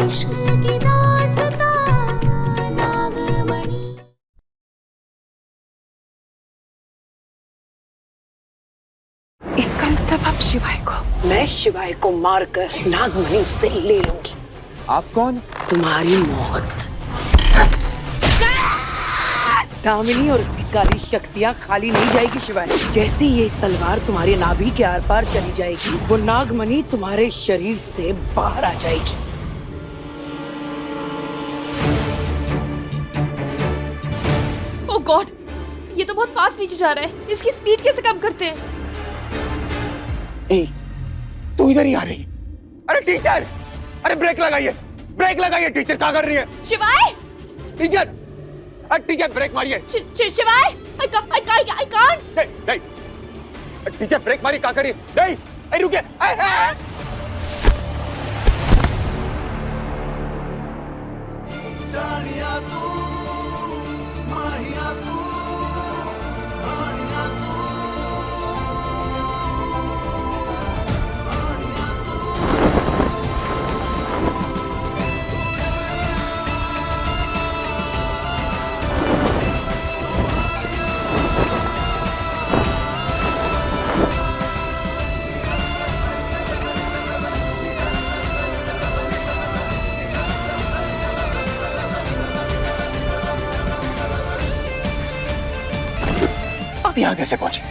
इसका मतलब आप शिवाय को? मैं शिवाय को मारकर नागमणि उससे ले लूंगी। आप कौन? तुम्हारी मौत। दामिनी और उसकी काली शक्तियां खाली नहीं जाएगी शिवाय। जैसे ये तलवार तुम्हारे नाभि के आर पार चली जाएगी, वो नागमणि तुम्हारे शरीर से बाहर आ जाएगी। ओह गॉड, ये तो बहुत फास्ट नीचे जा रहा है। इसकी स्पीड कैसे कम करते हैं? ए, तू इधर ही आ रही? अरे टीचर, अरे ब्रेक लगाइए, ब्रेक लगाइए। टीचर क्या कर रही है? शिवाय! टीचर, अरे टीचर ब्रेक मारिए। शिवाय! I can't! नहीं, टीचर ब्रेक मारिए, क्या कर रही है? नहीं, रुकिए। जानिया तू, माहिया तू, आनिया तू, आनिया तू। आप यहाँ कैसे पहुंचे?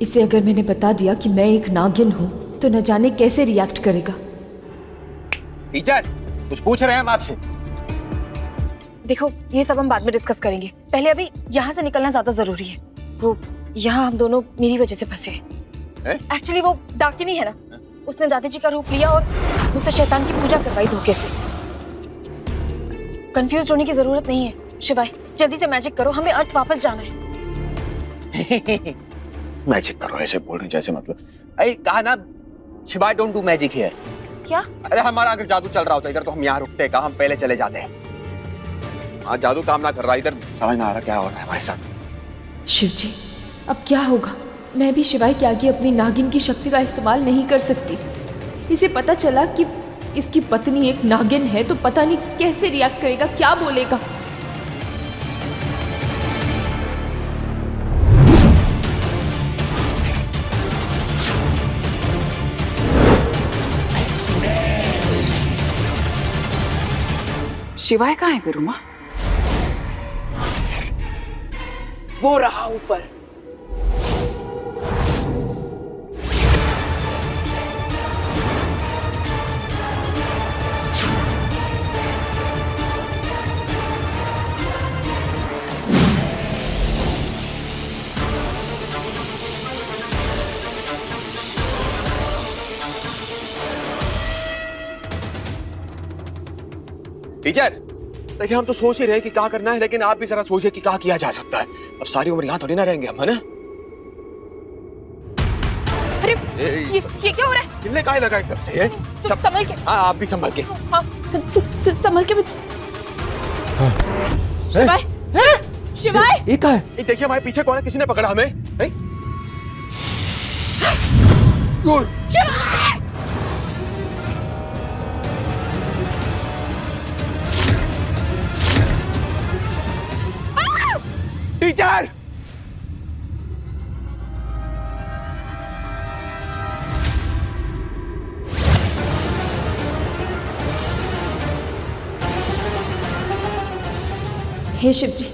इसे अगर मैंने बता दिया कि मैं एक नागिन हूँ तो न जाने कैसे रिएक्ट करेगा। टीचर, कुछ पूछ रहे हैं हम आपसे। देखो, ये सब हम बाद में डिस्कस करेंगे। पहले अभी यहाँ से निकलना ज्यादा जरूरी है। वो यहाँ हम दोनों मेरी वजह से फंसे। एक्चुअली वो डाकिनी है ना, उसने दादी जी का रूप लिया और मुझसे शैतान की पूजा करवाई धोखे से। कंफ्यूज होने की जरूरत नहीं है। शिवाय, जल्दी से मैजिक करो, हमें अर्थ वापस जाना है। मैजिक करो ऐसे बोल रहे जैसे मतलब अरे कहा ना, शिवाय डोंट डू मैजिक हियर। क्या? अरे हमारा अगर जादू चल रहा होता इधर तो हम यहाँ रुकते, कहा हम पहले चले जाते हैं। आज जादू काम ना कर रहा, इधर समझ ना आ रहा क्या हो रहा है भाई साहब। शिव जी, अब क्या होगा? मैं भी शिवाय के आगे अपनी नागिन की शक्ति का इस्तेमाल नहीं कर सकती। इसे पता चला कि इसकी पत्नी एक नागिन है तो पता नहीं कैसे रिएक्ट करेगा, क्या बोलेगा। शिवाय कहाँ है गुरुमा? वो रहा ऊपर। टीचर, देखिए हम तो सोच ही रहे कि क्या करना है, लेकिन आप भी जरा सोचिए कि क्या किया जा सकता है। अब सारी उम्र यहाँ थोड़ी ना रहेंगे हम, है ना? अरे ये क्या हो रहा है? किल्ले काहे लगा एकदम से? सब संभल के। हाँ, आप भी संभल के। हाँ, संभल के। शिवाय! शिवाय! ये क्या है? देखिए हमारे पीछे कौन है, किसी ने पकड़ा हमें? शिवाय! टीचर! हे शिव जी,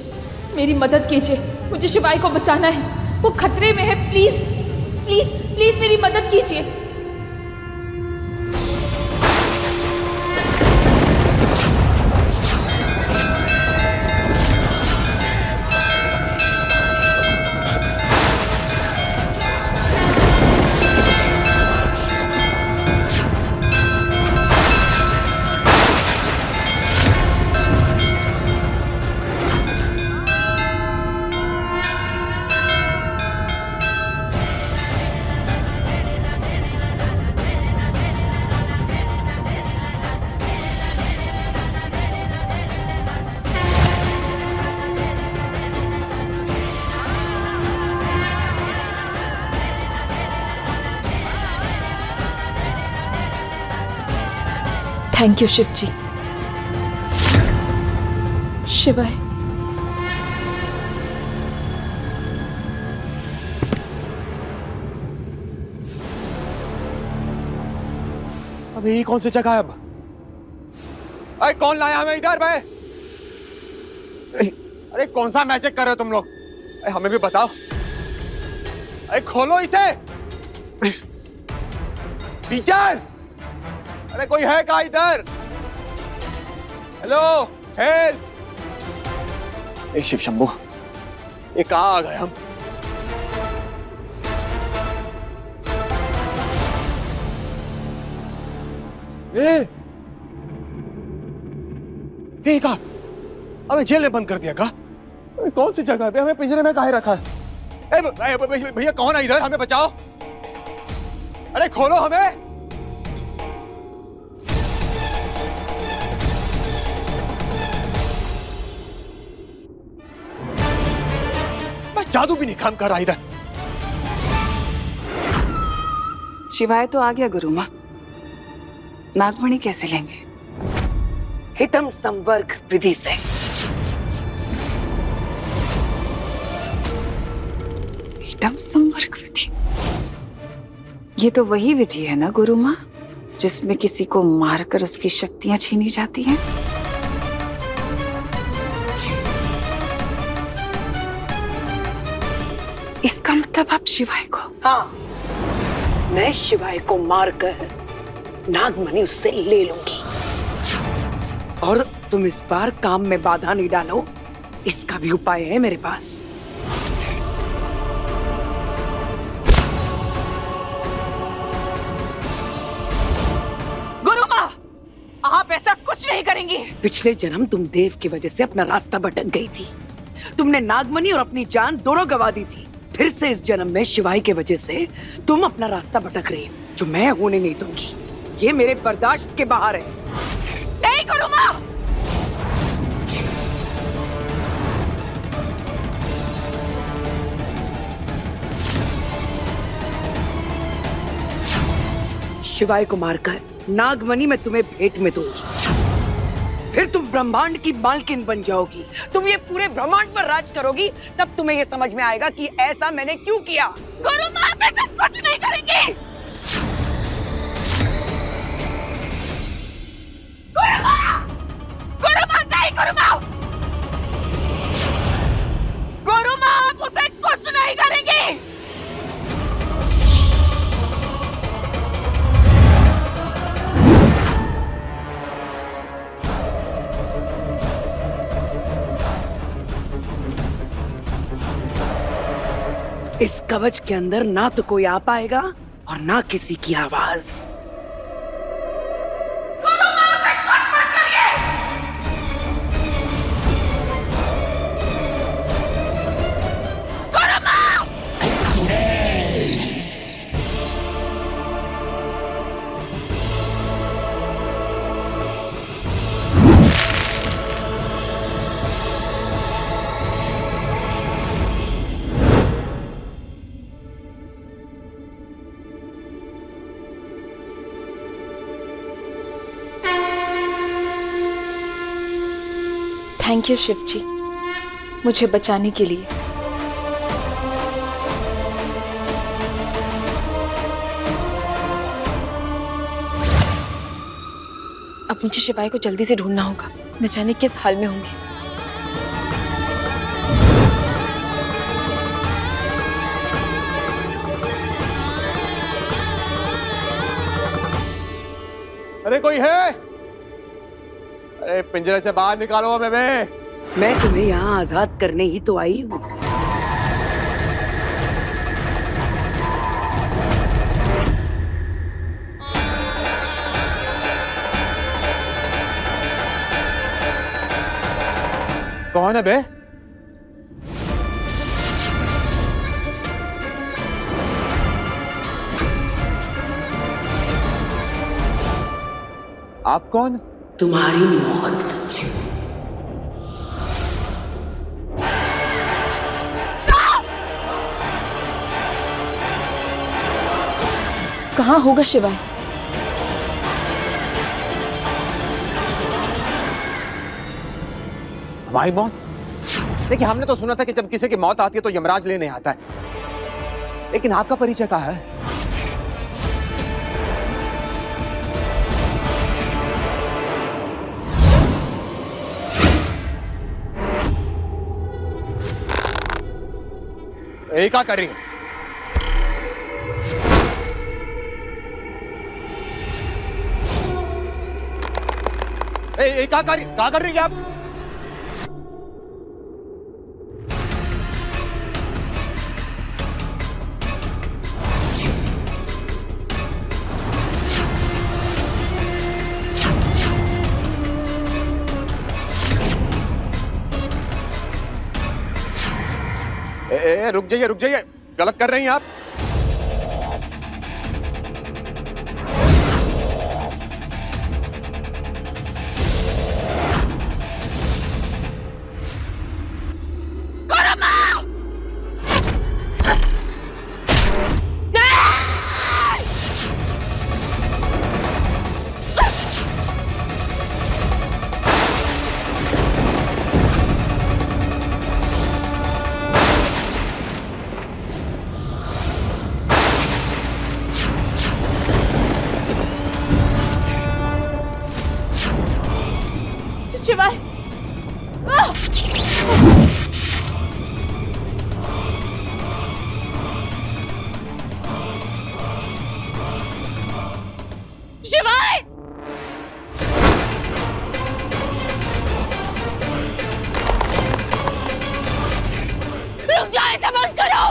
मेरी मदद कीजिए, मुझे शिवाय को बचाना है। वो खतरे में है, प्लीज प्लीज प्लीज मेरी मदद कीजिए। थैंक यू शिव जी। शिवाय, अब ये कौन सी जगह है अब? अरे कौन लाया हमें इधर भाई? अरे कौन सा मैजिक कर रहे हो तुम लोग? अरे हमें भी बताओ। अरे खोलो इसे। टीचर, अरे कोई है क्या इधर? Hello, help. ए शिव शंभू, ये कहाँ आ गए हम? ए कहा? हमें जेल में बंद कर दिया का? कौन सी जगह पे? हमें पिंजरे में काहे रखा है? भैया कौन है इधर? हमें बचाओ। अरे खोलो हमें। मैं जादू भी नहीं काम कर रहा इधर। शिवाय तो आ गया गुरु माँ। नागमणि कैसे लेंगे? हितम संवर्ग विधि से। हितम संवर्ग विधि, ये तो वही विधि है ना गुरु माँ, जिसमें किसी को मारकर उसकी शक्तियां छीनी जाती हैं। इसका मतलब आप शिवाय को? हाँ, मैं शिवाय को मारकर नागमणि उससे ले लूंगी। और तुम इस बार काम में बाधा नहीं डालो, इसका भी उपाय है मेरे पास। गुरु माँ, आप ऐसा कुछ नहीं करेंगी। पिछले जन्म तुम देव की वजह से अपना रास्ता भटक गई थी। तुमने नागमणि और अपनी जान दोनों गवा दी थी। फिर से इस जन्म में शिवाय की वजह से तुम अपना रास्ता भटक रही हो, जो मैं होने नहीं दूंगी। ये मेरे बर्दाश्त के बाहर है। नहीं गुरु माँ। शिवाय को मारकर नागमणि मैं तुम्हें भेंट में दूंगी। फिर तुम ब्रह्मांड की मालकिन बन जाओगी। तुम ये पूरे ब्रह्मांड पर राज करोगी। तब तुम्हें ये समझ में आएगा कि ऐसा मैंने क्यों किया। गुरु माँ, आप ऐसा कुछ नहीं करेंगे। गुरु माँ, नहीं गुरु माँ। गुरु माँ, आप उसे कुछ नहीं करेंगे। इस कवच के अंदर ना तो कोई आ पाएगा और ना किसी की आवाज। थैंक यू शिव जी, मुझे बचाने के लिए। अब मुझे शिवाय को जल्दी से ढूंढना होगा, न जाने किस हाल में होंगे। अरे कोई है? अरे पिंजरे से बाहर निकालो हमें बे। मैं तुम्हें यहाँ आजाद करने ही तो आई हूँ। कौन है बे? आप कौन? तुम्हारी मौत। कहाँ होगा शिवाय? हमारी मौत? देखिए, हमने तो सुना था कि जब किसी की मौत आती है तो यमराज लेने आता है, लेकिन आपका परिचय कहाँ है? ये क्या कर रही है? क्या कर रही है आप? रुक जाइए, गलत कर रही हैं आप। शिवाय, शिवाय, रुक जाओ, ऐसा बंद करो।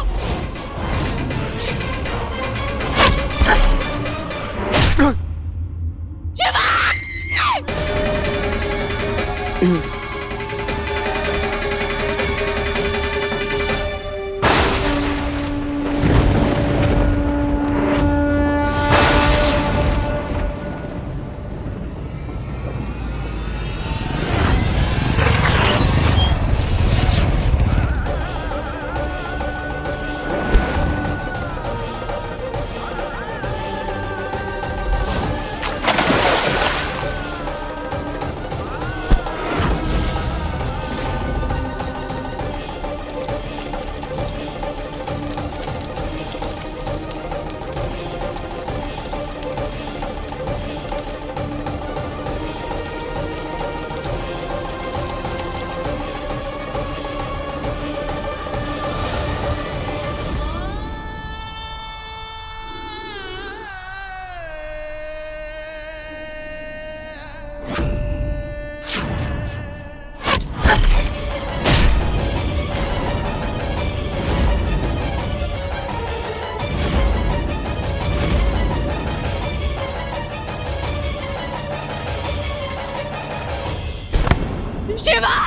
शिवाय!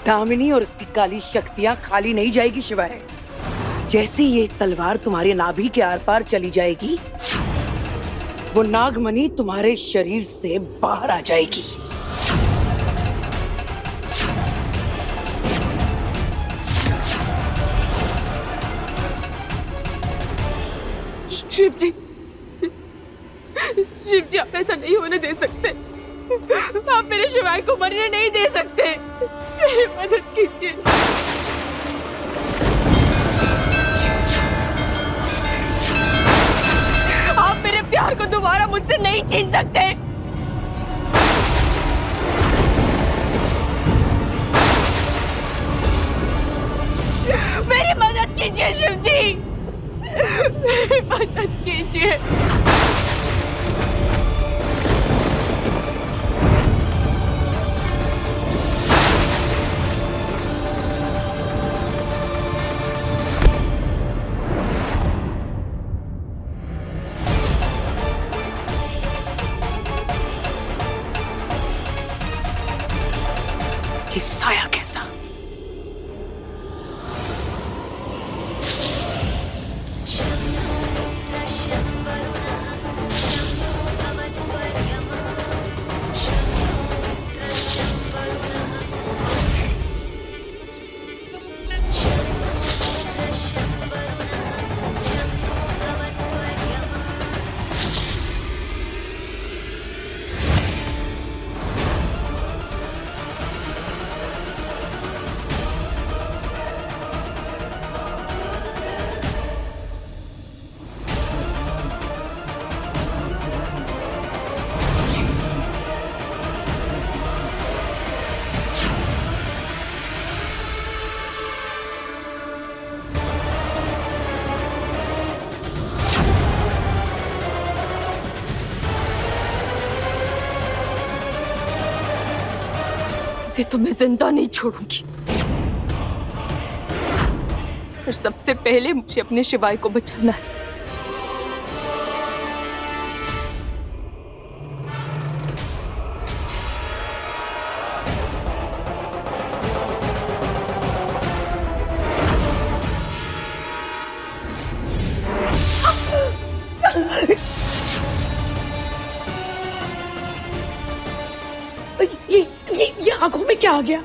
दामिनी और उसकी काली शक्तियां खाली नहीं जाएगी शिवाय। जैसे ये तलवार तुम्हारे नाभि के आर पार चली जाएगी, वो नागमणि तुम्हारे शरीर से बाहर आ जाएगी। शिव जी, आप ऐसा नहीं होने दे सकते। आप मेरे शिवाय को मरने नहीं दे सकते। मेरी मदद कीजिए। आप मेरे प्यार को दोबारा मुझसे नहीं छीन सकते। मेरी मदद कीजिए शिव जी। मदद कीजिए। ये साया कैसा? इसे तो मैं जिंदा नहीं छोड़ूंगी। पर सबसे पहले मुझे अपने शिवाय को बचाना है। ये आंखों में क्या आ गया?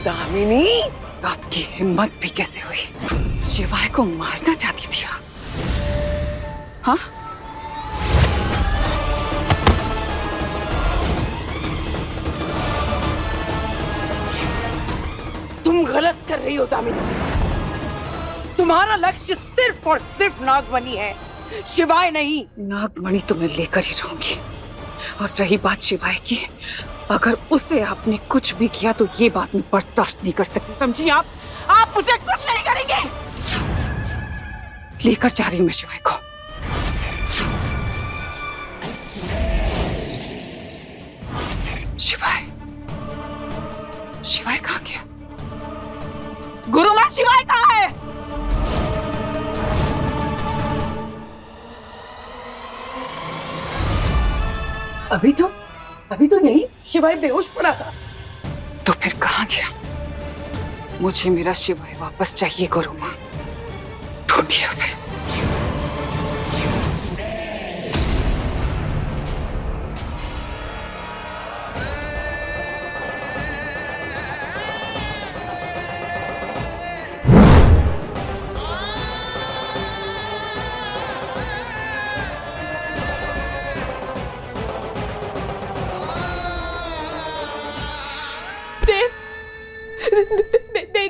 दामिनी, आपकी हिम्मत भी कैसे हुई? शिवाय को मारना चाहती थी? हाँ? तुम गलत कर रही हो दामिनी। तुम्हारा लक्ष्य सिर्फ और सिर्फ नागमणि है, शिवाय नहीं। नागमणि तो मैं लेकर ही रहूंगी। और रही बात शिवाय की, अगर उसे आपने कुछ भी किया तो ये बात मैं बर्दाश्त नहीं कर सकती, समझी आप? आप उसे कुछ नहीं करेंगे। लेकर जा रही हूं मैं शिवाय को। शिवाय, शिवाय कहाँ गया? गुरुमा, शिवाय कहाँ है? अभी तो नहीं, शिवाय बेहोश पड़ा था। तो फिर कहाँ गया? मुझे मेरा शिवाय वापस चाहिए गुरुमा। ढूंढिए उसे।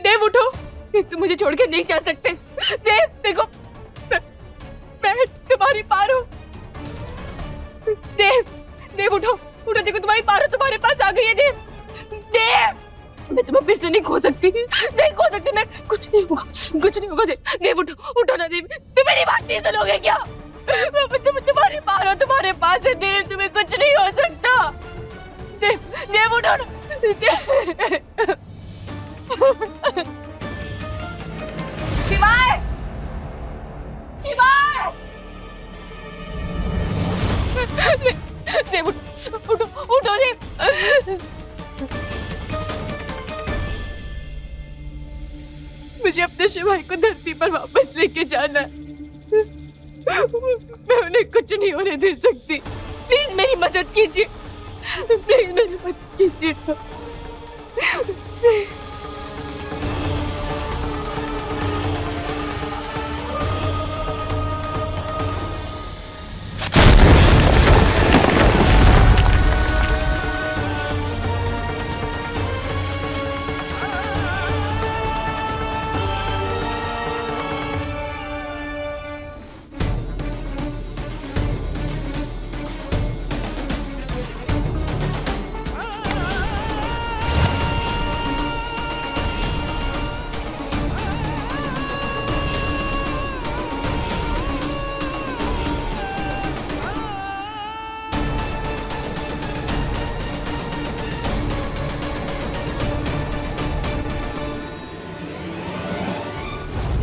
देव उठो। तुम मुझे छोड़ के नहीं जा सकते। देव देखो, मैं तुम्हारी पार हूँ। देव उठो, देखो तुम्हारी पार हो, तुम्हारे पास आ गई है। देव मैं तुम्हें फिर से नहीं खो सकती, मैं कुछ नहीं होगा। देव उठो ना। देव तुम मेरी बात नहीं सुनोगे क्या? तुम तुम्हारी पार हो, तुम्हारे पास है। देव तुम्हें कुछ नहीं हो सकता। देव उठो ना। मुझे अपने शिवाय को धरती पर वापस लेके जाना है। मैं उन्हें कुछ नहीं होने दे सकती। प्लीज मेरी मदद कीजिए, प्लीज मेरी मदद कीजिए।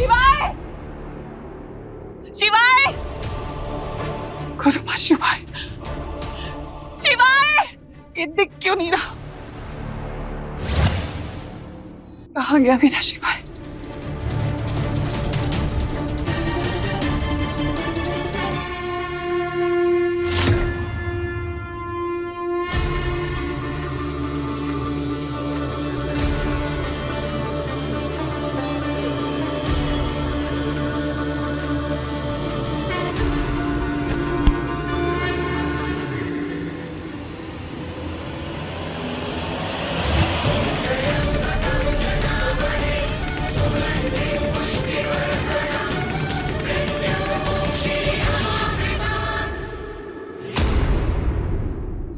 शिवाय! शिवाय! गुरुमा शिवाय, शिवाय! ये दिख क्यों नहीं रहा? कहाँ गया मेरा शिवाय?